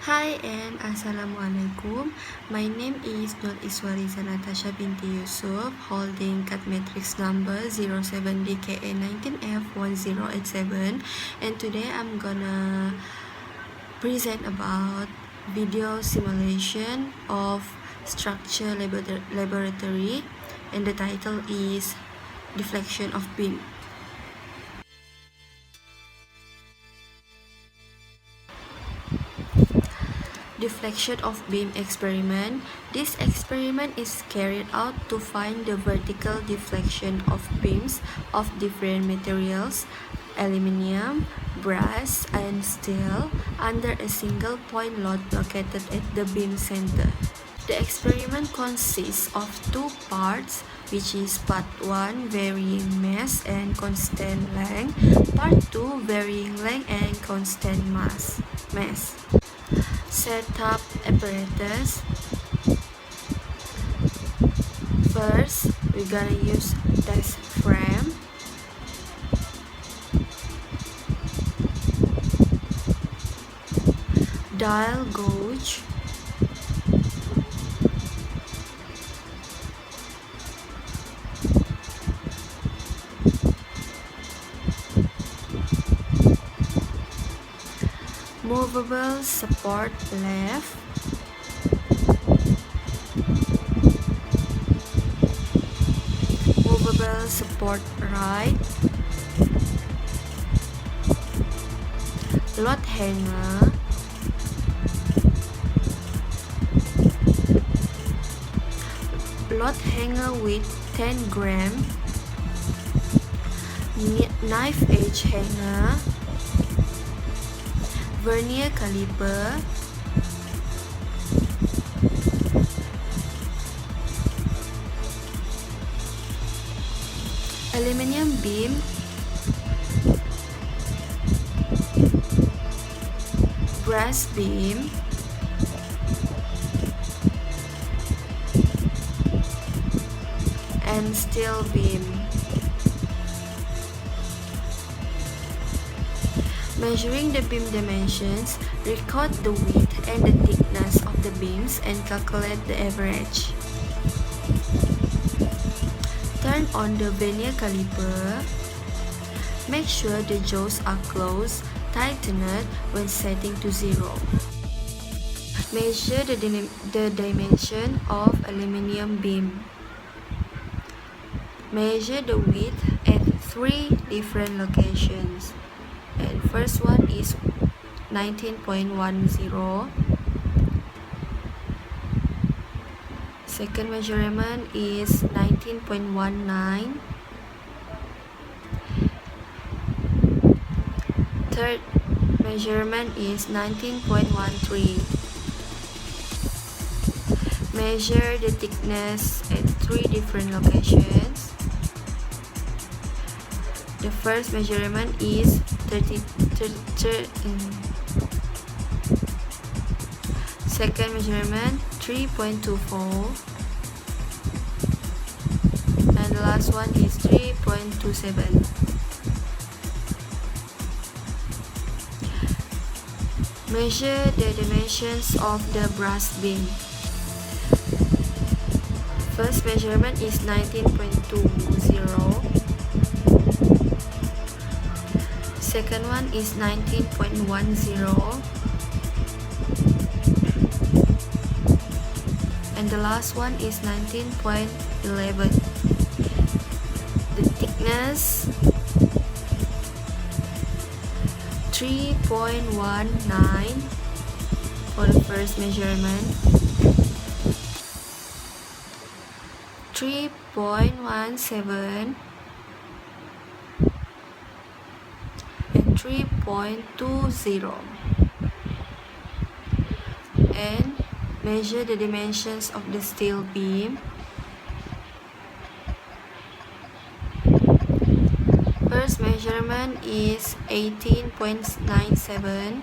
Hi and Assalamualaikum. My name is Nur Iswariza Natasha binti Yusuf, holding CAT matrix number 07DKA19F1087, and today I'm gonna present about video simulation of structure laboratory, and the title is Deflection of Beam. Deflection of beam experiment. This experiment is carried out to find the vertical deflection of beams of different materials, aluminium, brass, and steel, under a single point load located at the beam center. The experiment consists of two parts, which is part 1 varying mass and constant length, part 2 varying length and constant mass. Setup apparatus. First, we're gonna use test frame, dial gauge, movable support left, movable support right, load hanger, with 10 gram, knife edge hanger, vernier caliper, aluminium beam, brass beam, and steel beam. Measuring the beam dimensions, record the width and the thickness of the beams and calculate the average. Turn on the vernier caliper. Make sure the jaws are closed. Tighten it when setting to 0. Measure the dimension of aluminium beam. Measure the width at 3 different locations. And first one is 19.10. Second measurement is 19.19. Third measurement is 19.13. Measure the thickness at 3 different locations. The first measurement is 30. Second measurement 3.24, and the last one is 3.27. Measure the dimensions of the brass beam. First measurement is 19.20. Second one is 19.10, and the last one is 19.11. The thickness 3.19 for the first measurement, 3.17, 3.20, and measure the dimensions of the steel beam. First measurement is 18.97.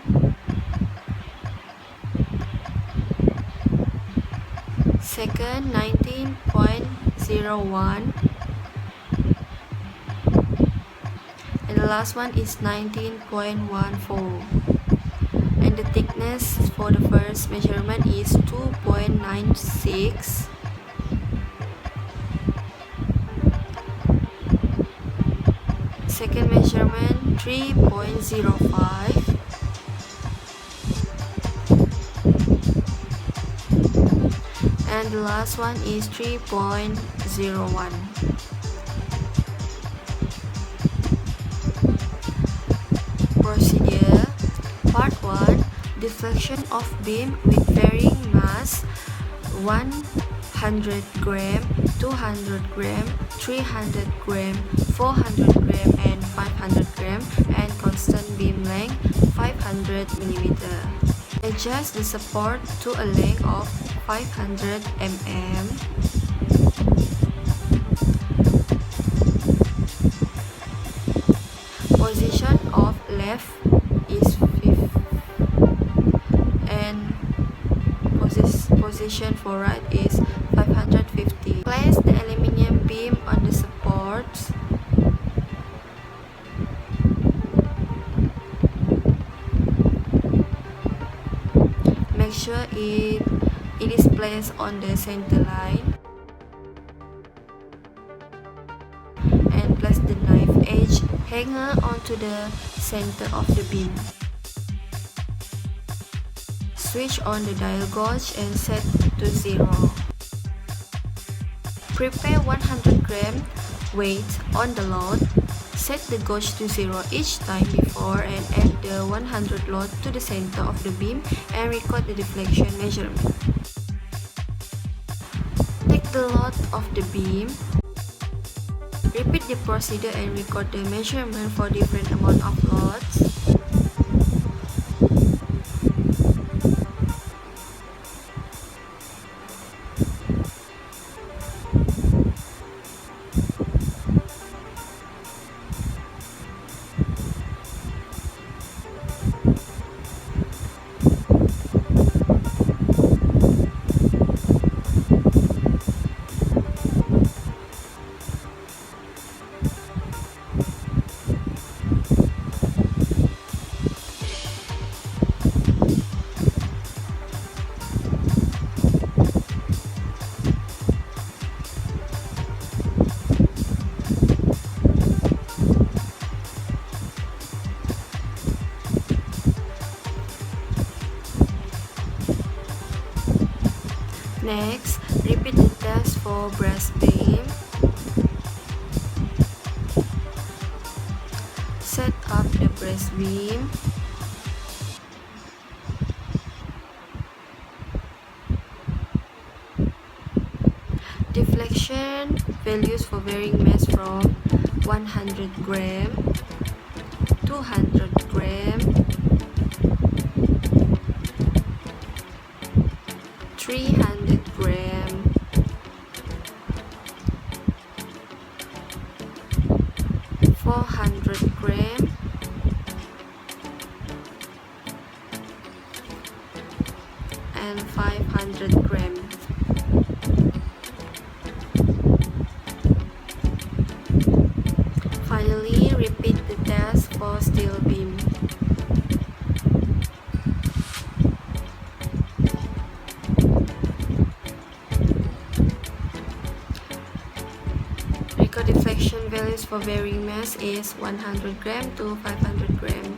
Second 19.01. And the last one is 19.14, and the thickness for the first measurement is 2.96. Second measurement 3.05. And the last one is 3.01. Procedure. Part 1. Deflection of beam with varying mass 100 gram, 200 gram, 300 gram, 400 gram, and 500 gram, and constant beam length 500 mm. Adjust the support to a length of 500 mm. Position of left is 5 and position for right is 550. Place the aluminium beam on the supports. Make sure it is placed on the center line. And place the knife edge hanger onto the center of the beam. Switch on the dial gauge and set to 0. Prepare 100 gram weight on the load. Set the gauge to 0 each time before and add the 100 load to the center of the beam and record the deflection measurement. Take the load of the beam. Repeat the procedure and record the measurement for different amount of loads. Next, repeat the test for brass beam. Set up the brass beam. Deflection values for varying mass from 100 gram, 200 gram, 300 gram, 400 gram, and 500 gram. Finally, repeat the test for steel beam. Record deflection values for varying mass is 100 gram to 500 gram.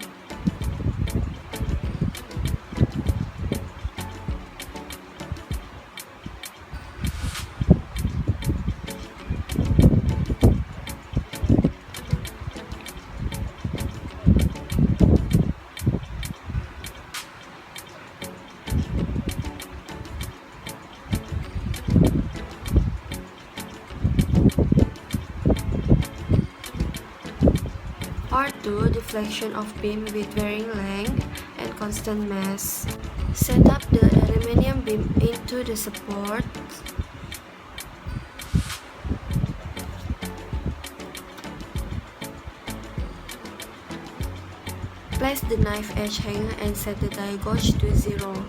Part 2. Deflection of beam with varying length and constant mass. Set up the aluminium beam into the support. Place the knife edge hanger and set the die gauge to 0.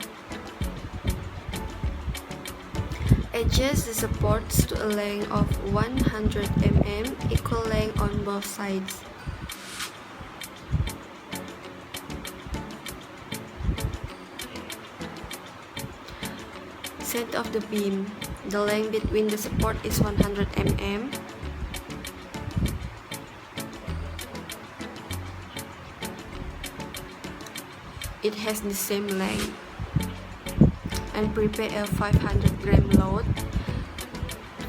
Adjust the supports to a length of 100 mm, equal length on both sides. Center of the beam. The length between the support is 100 mm. It has the same length. And prepare a 500 gram load.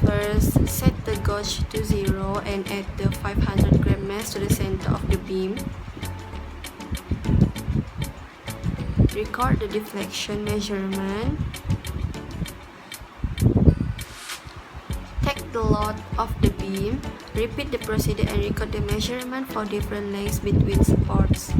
First, set the gauge to 0 and add the 500 gram mass to the center of the beam. Record the deflection measurement. Take the load of the beam. Repeat the procedure and record the measurement for different lengths between supports.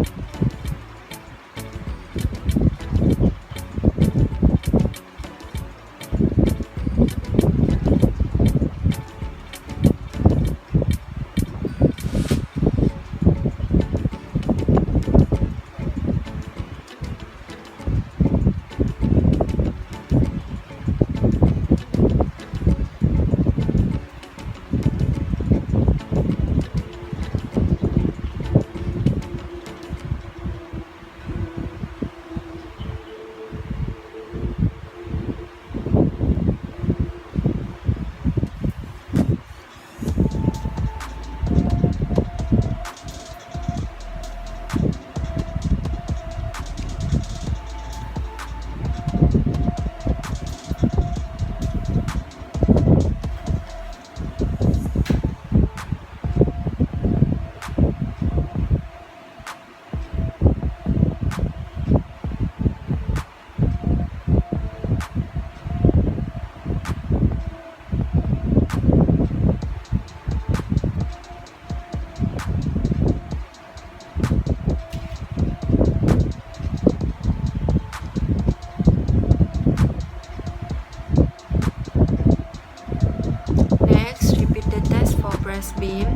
Press beam.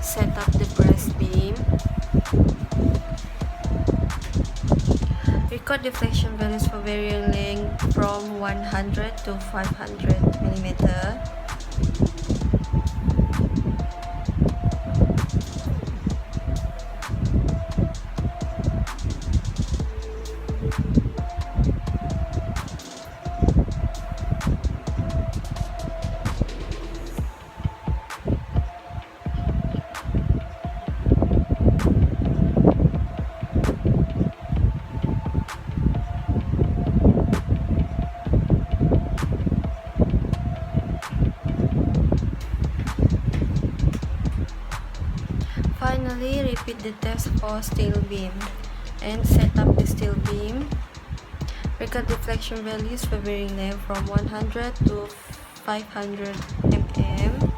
Set up the press beam. Record deflection values for varying length from 100 to 500 mm. Finally, repeat the test for steel beam and set up the steel beam. Record deflection values for varying length from 100 to 500 mm.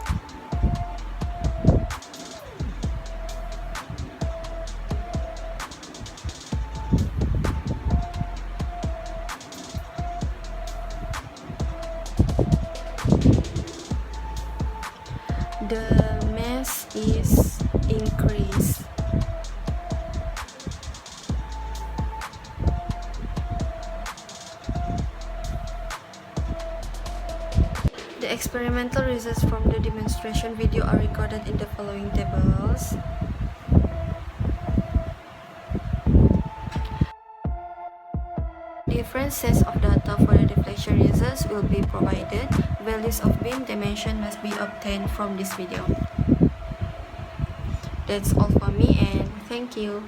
The mass is increased. The experimental results from the demonstration video are recorded in the following tables. Different sets of data for the deflection results will be provided. Values of beam dimension must be obtained from this video. That's all for me, and thank you.